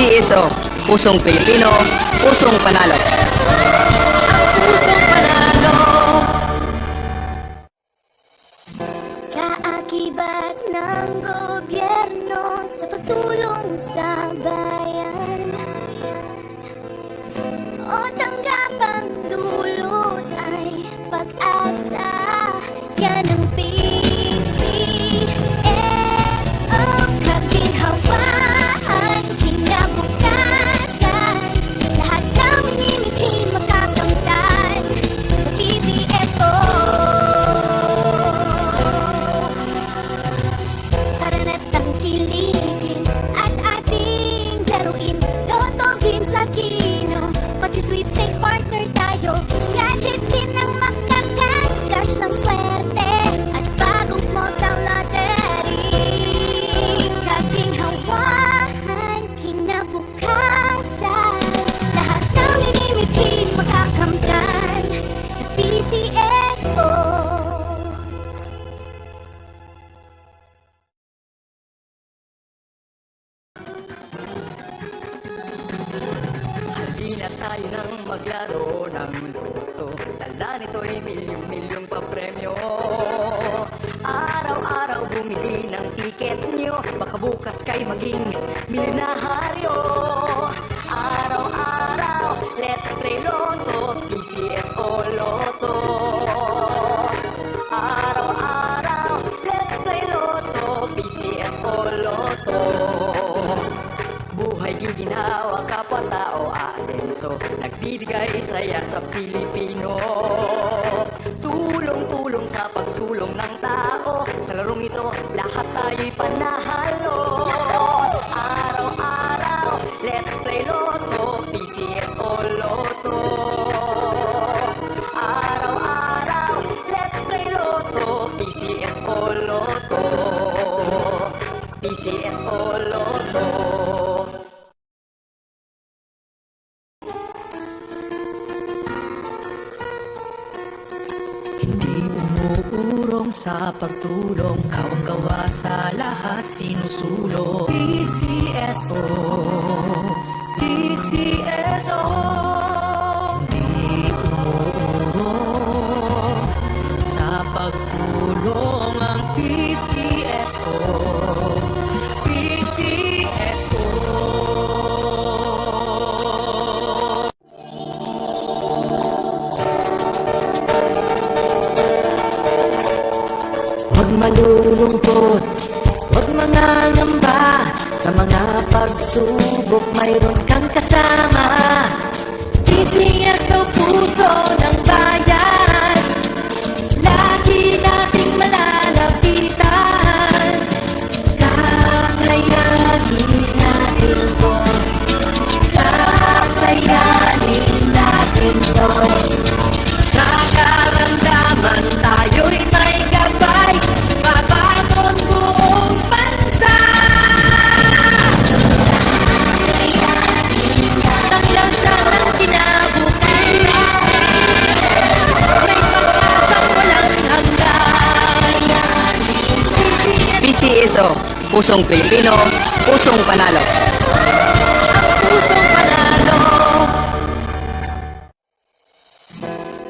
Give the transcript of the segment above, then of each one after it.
PCSO, Pusong Pilipino, Pusong Panalo. Pusong Panalo. Kaakibat ng gobyerno sa pagtulong sa bayan, o tanggapang dulot ay pag-asa. Yan ang PCSO, kaginhawaan, kinabukasan. Lahat ng minimiting makakamtan sa PCSO. Tara na't tangkilikin at ating laruin Lotto games sa kino, pati sweepstakes partner tayo. Gadget din ang makakascash ng swerte at bagong small town lottery. Kaginhawahan, kinabukasan. Lahat ng minimiting makakamtan sa PCSO. Halina tayo nang maglaro ng loto. Dala nito'y milyong-milyong papremyo. Araw-araw bumili ng tiket nyo, baka bukas kayo maging milyonaryo. Araw-araw, let's play Lotto, PCSO Lotto. Araw-araw, let's play Lotto, PCSO Lotto. Buhay giginawa, kapwa-tao asenso, nagbibigay saya sa Pilipino. Tulong-tulong sa pagsulong ng tao, sa larong ito lahat tayo'y panahalo. Araw-araw, let's play Lotto, PCSO Lotto. Araw-araw, let's play Lotto, PCSO Lotto. PCSO Lotto. Hindi umuurong sa pagtulong, kawang-gawa sa lahat sinusulong. PCSO, PCSO. Hindi umuurong sa pagtulong ang PCSO, PCSO. Huwag malulungkot, huwag mangangamba, sa mga pagsubok mayroon kang kasama. PCSO, puso ng bayan, lagi nating malalapitan. Kakayanin natin to, kakayanin natin to. Sa karamdaman tayo'y may gabay, babangon buong bansa. Tanglasan ng kinabukasan, may pag-asang walang hanggan. PCSO, Pusong Pilipino, Pusong Panalo. Pusong Panalo.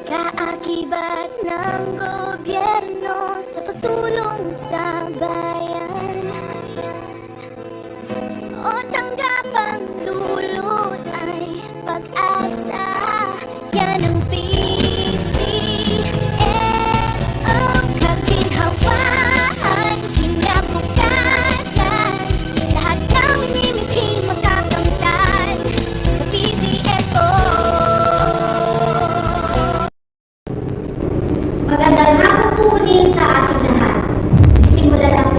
Kaakibat ng gobyerno sa pagtulong sa bayan, o tanggapang dulot ay pag-asa. Yan ang PCSO, kaginhawaan, kinabukasan. Lahat ng minimiting makakamtan sa PCSO. Magandang hapon po muli sa ating lahat. Sisimulan na po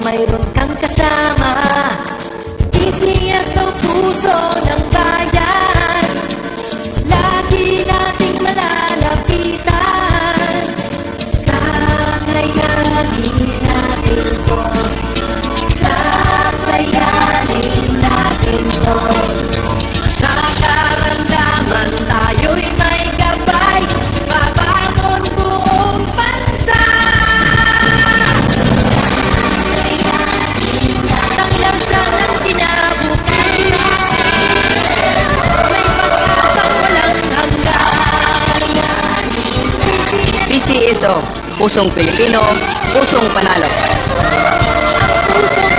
mayroon kang kasama. PCSO, puso ng bayan, lagi nating malalapitan. Kakayanin natin to, kakayanin natin to. Sa karamdaman tayo'y may gabay, babangon buong bansa. Tanglasan ang kinabukasan, may pag-asang walang hanggan. PCSO, pusong Pilipino, pusong panalo. Pusong